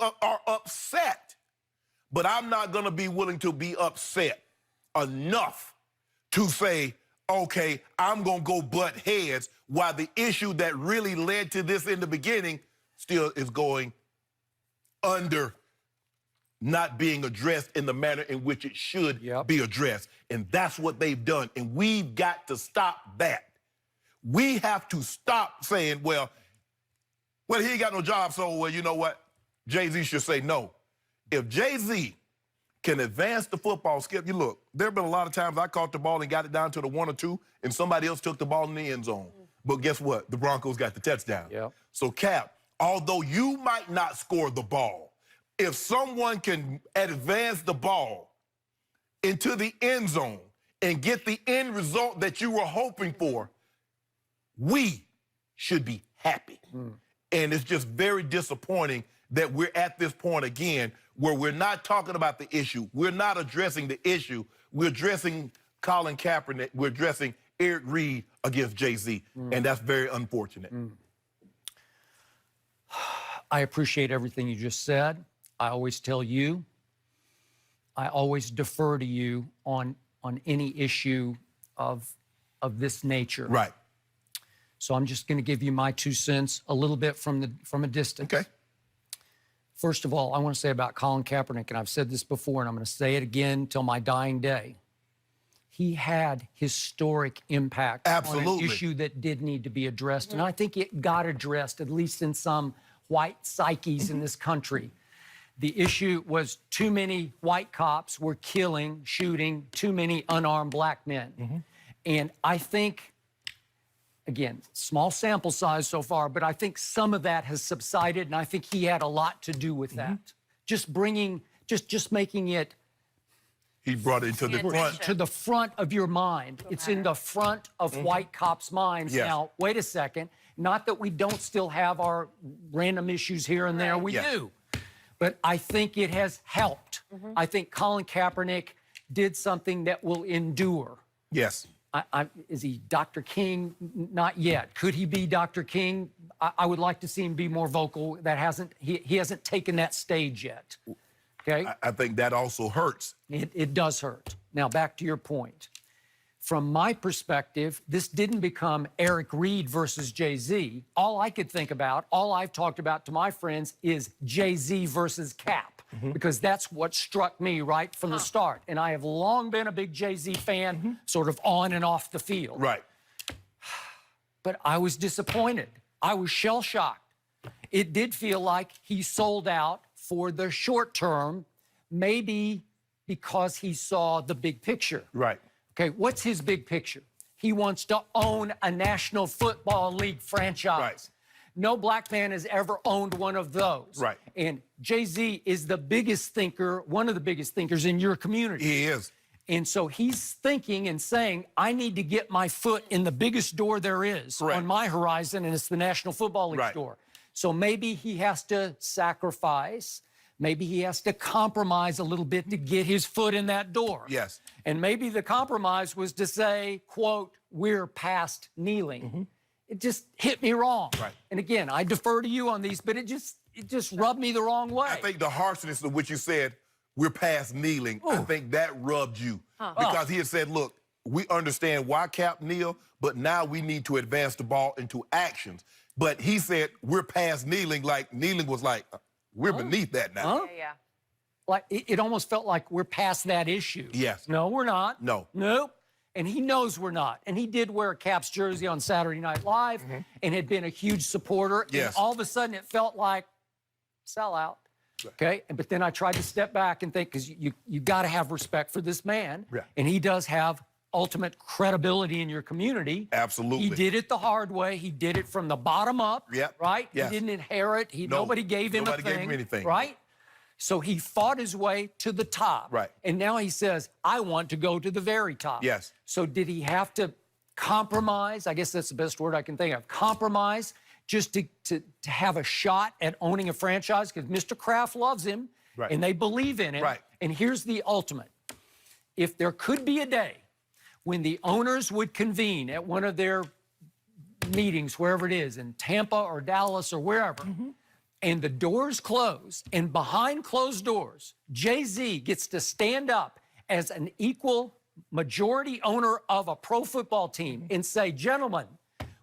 are upset, but I'm not going to be willing to be upset enough to say, okay, I'm going to go butt heads while the issue that really led to this in the beginning still is going under not being addressed in the manner in which it should be addressed. And that's what they've done. And we've got to stop that. We have to stop saying, well, he ain't got no job, so, well, you know what? Jay-Z should say no. If Jay-Z can advance the football, Skip, you look, there have been a lot of times I caught the ball and got it down to the 1 or 2, and somebody else took the ball in the end zone. But guess what? The Broncos got the touchdown. So, Cap, although you might not score the ball, if someone can advance the ball into the end zone and get the end result that you were hoping for, we should be happy. And it's just very disappointing that we're at this point again where we're not talking about the issue. We're not addressing the issue. We're addressing Colin Kaepernick. We're addressing Eric Reid against Jay-Z. And that's very unfortunate. I appreciate everything you just said. I always tell you, I always defer to you on any issue of this nature. Right. So I'm just going to give you my 2 cents a little bit from a distance. Okay. First of all, I want to say about Colin Kaepernick, and I've said this before, and I'm going to say it again till my dying day. He had historic impact on an issue that did need to be addressed, and I think it got addressed, at least in some white psyches in this country. The issue was too many white cops were killing, shooting too many unarmed black men. And I think, again, small sample size so far, but I think some of that has subsided, and I think he had a lot to do with that. Just bringing, just making it. He brought it to the front. To the front of your mind. It's in the front of white cops' minds. Now, wait a second. Not that we don't still have our random issues here and there. We do. But I think it has helped. I think Colin Kaepernick did something that will endure. Yes. Is he Dr. King? Not yet. Could he be Dr. King? I would like to see him be more vocal. He hasn't taken that stage yet. Okay? I think that also hurts. It does hurt. Now, back to your point. From my perspective, this didn't become Eric Reid versus Jay-Z. All I could think about, all I've talked about to my friends is Jay-Z versus Cap, because that's what struck me right from the start. And I have long been a big Jay-Z fan, sort of on and off the field. Right. But I was disappointed. I was shell-shocked. It did feel like he sold out for the short term, maybe because he saw the big picture. Right. Okay, what's his big picture? He wants to own a National Football League franchise. Right. No black man has ever owned one of those. Right. And Jay-Z is the biggest thinker, one of the biggest thinkers in your community. He is. And so he's thinking and saying, I need to get my foot in the biggest door there is on my horizon, and it's the National Football League door. So maybe he has to sacrifice. Maybe he has to compromise a little bit to get his foot in that door. Yes. And maybe the compromise was to say, quote, we're past kneeling. It just hit me wrong. Right. And again, I defer to you on these, but it just rubbed me the wrong way. I think the harshness of what you said, we're past kneeling, I think that rubbed you. Because he had said, look, we understand why Cap kneel, but now we need to advance the ball into actions. But he said, we're past kneeling, like kneeling was like, we're beneath that now. Like it almost felt like we're past that issue. Yes. No, we're not. No. Nope. And he knows we're not. And he did wear a Caps jersey on Saturday Night Live and had been a huge supporter. Yes. And all of a sudden it felt like sellout. Okay. But then I tried to step back and think, because you got to have respect for this man. And he does have ultimate credibility in your community. Absolutely. He did it the hard way. He did it from the bottom up. Right? Yes. He didn't inherit. Nobody gave him a thing. Nobody gave him anything. Right? So he fought his way to the top. Right. And now he says, I want to go to the very top. Yes. So did he have to compromise? I guess that's the best word I can think of. Compromise just to have a shot at owning a franchise? Because Mr. Kraft loves him. Right. And they believe in him. Right. And here's the ultimate. If there could be a day when the owners would convene at one of their meetings, wherever it is, in Tampa or Dallas or wherever, and the doors close, and behind closed doors, Jay-Z gets to stand up as an equal majority owner of a pro football team and say, gentlemen,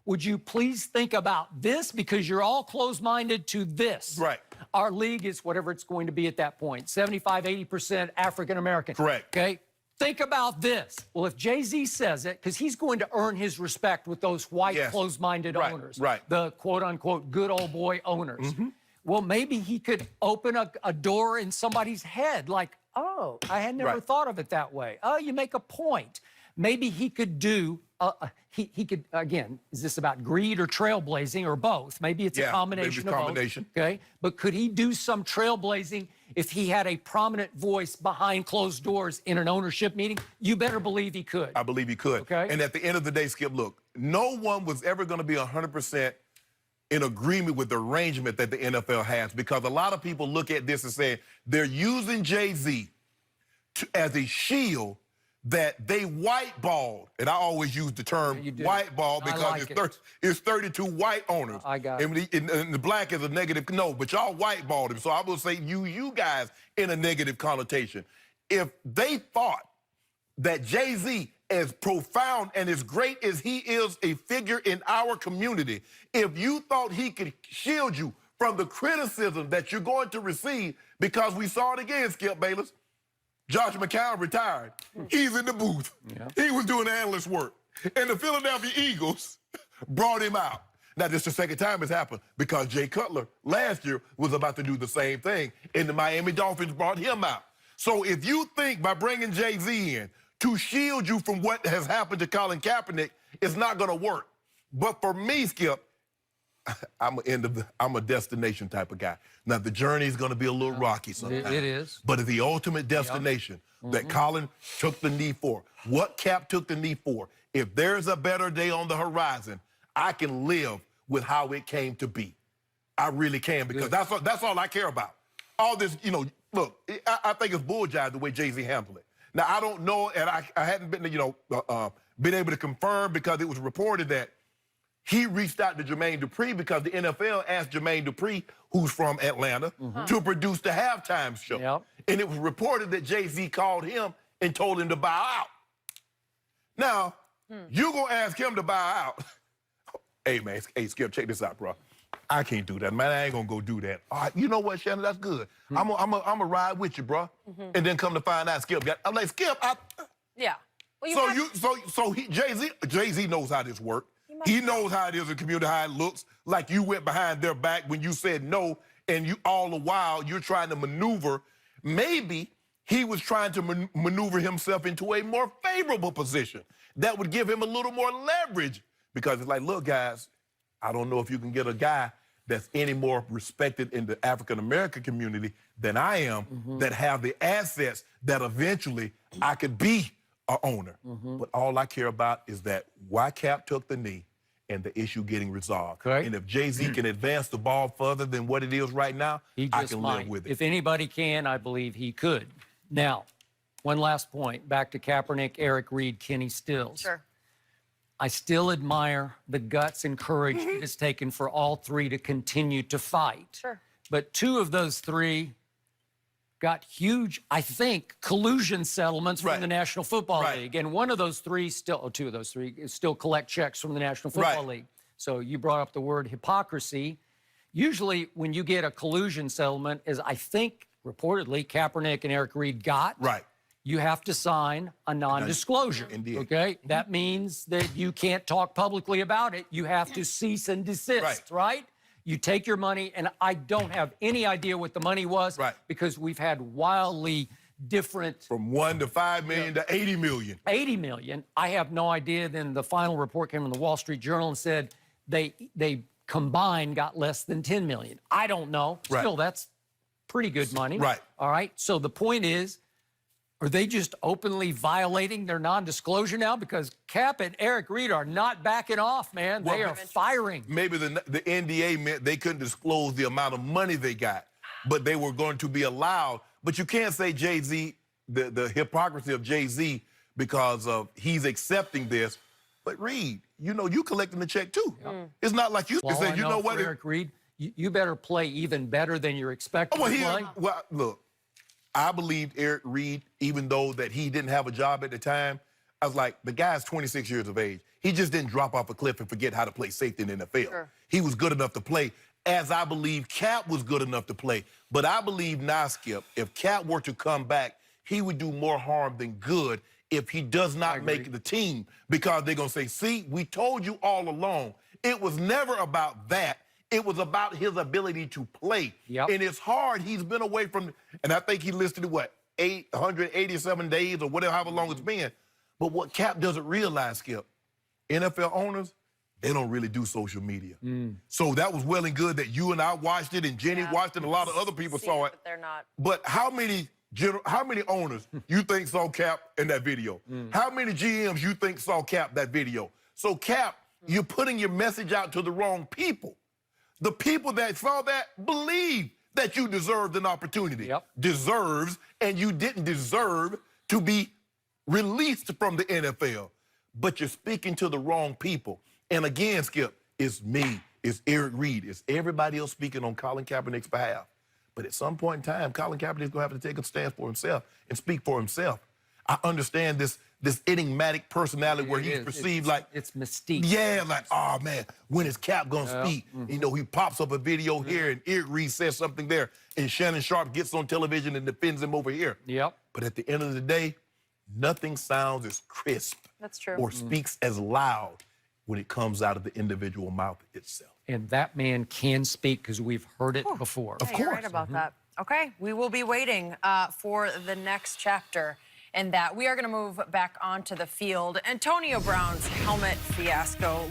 would you please think about this because you're all closed-minded to this. Right. Our league is whatever it's going to be at that point, 75, 80% African-American. Correct. Okay? Think about this. Well, if Jay-Z says it, because he's going to earn his respect with those white, closed-minded owners, the quote-unquote good old boy owners. Well, maybe he could open a door in somebody's head like, oh, I had never thought of it that way. Oh, you make a point. Maybe he could do, he could, again, is this about greed or trailblazing or both? Maybe it's a combination of both. Okay, but could he do some trailblazing if he had a prominent voice behind closed doors in an ownership meeting? You better believe he could. I believe he could. Okay. And at the end of the day, Skip, look, no one was ever going to be 100% in agreement with the arrangement that the NFL has, because a lot of people look at this and say they're using Jay-Z as a shield that they whiteballed, and I always use the term whiteball because it's 32 white owners. I got it. And the black is a negative, no, but y'all whiteballed him. So I will say you guys in a negative connotation. If they thought that Jay-Z, as profound and as great as he is a figure in our community, if you thought he could shield you from the criticism that you're going to receive, because we saw it again, Skip Bayless, Josh McCown retired. He's in the booth. He was doing analyst work. And the Philadelphia Eagles brought him out. Now, this is the second time it's happened because Jay Cutler last year was about to do the same thing, and the Miami Dolphins brought him out. So if you think by bringing Jay-Z in to shield you from what has happened to Colin Kaepernick, it's not going to work. But for me, Skip, I'm a destination type of guy. Now, the journey is going to be a little rocky sometimes. It is. But it's the ultimate destination that Colin took the knee for. What Cap took the knee for. If there's a better day on the horizon, I can live with how it came to be. I really can, because that's all I care about. All this, you know, look, I think it's bulljive the way Jay-Z handled it. Now, I don't know, and I hadn't been, been able to confirm, because it was reported that he reached out to Jermaine Dupri because the NFL asked Jermaine Dupri, who's from Atlanta, to produce the halftime show. And it was reported that Jay-Z called him and told him to bow out. Now, you're going to ask him to bow out. Hey, man, hey, Skip, check this out, bro. I can't do that, man. I ain't going to go do that. All right, you know what, Shannon? That's good. I'm going to ride with you, bro. And then come to find out, Skip. I'm like, Skip, yeah. Well, Jay-Z knows how this works. He knows how it is in community, how it looks. Like you went behind their back when you said no, and you all the while you're trying to maneuver. Maybe he was trying to maneuver himself into a more favorable position that would give him a little more leverage. Because it's like, look, guys, I don't know if you can get a guy that's any more respected in the African-American community than I am, that have the assets that eventually I could be an owner. But all I care about is that why Cap took the knee and the issue getting resolved. And if Jay-Z can advance the ball further than what it is right now, I can live with it. If anybody can, I believe he could. Now, one last point, back to Kaepernick, Eric Reid, Kenny Stills. Sure. I still admire the guts and courage it's taken for all three to continue to fight. Sure. But two of those three got huge, I think, collusion settlements from the National Football League. And one of those three still, two of those three, still collect checks from the National Football League. So you brought up the word hypocrisy. Usually when you get a collusion settlement, as I think reportedly Kaepernick and Eric Reid got, you have to sign a non-disclosure. Okay? That means that you can't talk publicly about it. You have to cease and desist, right? You take your money, and I don't have any idea what the money was because we've had wildly different... From 1 to 5 million to 80 million. 80 million. I have no idea. Then the final report came from the Wall Street Journal and said they combined got less than 10 million. I don't know. Still, that's pretty good money. All right? So the point is, are they just openly violating their non-disclosure now? Because Cap and Eric Reid are not backing off, man. They are firing. Maybe the NDA meant they couldn't disclose the amount of money they got, but they were going to be allowed. But you can't say Jay-Z, the hypocrisy of Jay-Z, because of he's accepting this. But Reid, you know, you collecting the check too. It's not like you can say, you know what? Eric Reid, You better play even better than you're expected to play. Well, look, I believed Eric Reid, even though that he didn't have a job at the time. I was like, the guy's 26 years of age. He just didn't drop off a cliff and forget how to play safety in the NFL. Sure. He was good enough to play, as I believe Cap was good enough to play. But I believe now, Skip, if Cap were to come back, he would do more harm than good if he does not make the team, because they're going to say, see, we told you all along. It was never about that. It was about his ability to play. Yep. And it's hard. He's been away from, and I think he listed, what, 887 days or whatever, however long it's been. But what Cap doesn't realize, Skip, NFL owners, they don't really do social media. So that was well and good that you and I watched it and Jenny watched it and a lot of other people saw it. But they're not. But how many owners you think saw Cap in that video? How many GMs you think saw Cap that video? So Cap, you're putting your message out to the wrong people. The people that saw that believe that you deserved an opportunity. Deserves, and you didn't deserve to be released from the NFL. But you're speaking to the wrong people. And again, Skip, it's me, it's Eric Reid, it's everybody else speaking on Colin Kaepernick's behalf. But at some point in time, Colin Kaepernick's going to have to take a stance for himself and speak for himself. I understand this enigmatic personality where he's perceived like... It's mystique. Yeah, like, oh, man, when is Cap going to speak? You know, he pops up a video here and Eric Reid says something there and Shannon Sharp gets on television and defends him over here. But at the end of the day, nothing sounds as crisp or speaks as loud when it comes out of the individual mouth itself. And that man can speak because we've heard it before. Of course. You're right about that. Okay, we will be waiting for the next chapter in that. We are going to move back onto the field. Antonio Brown's helmet fiasco.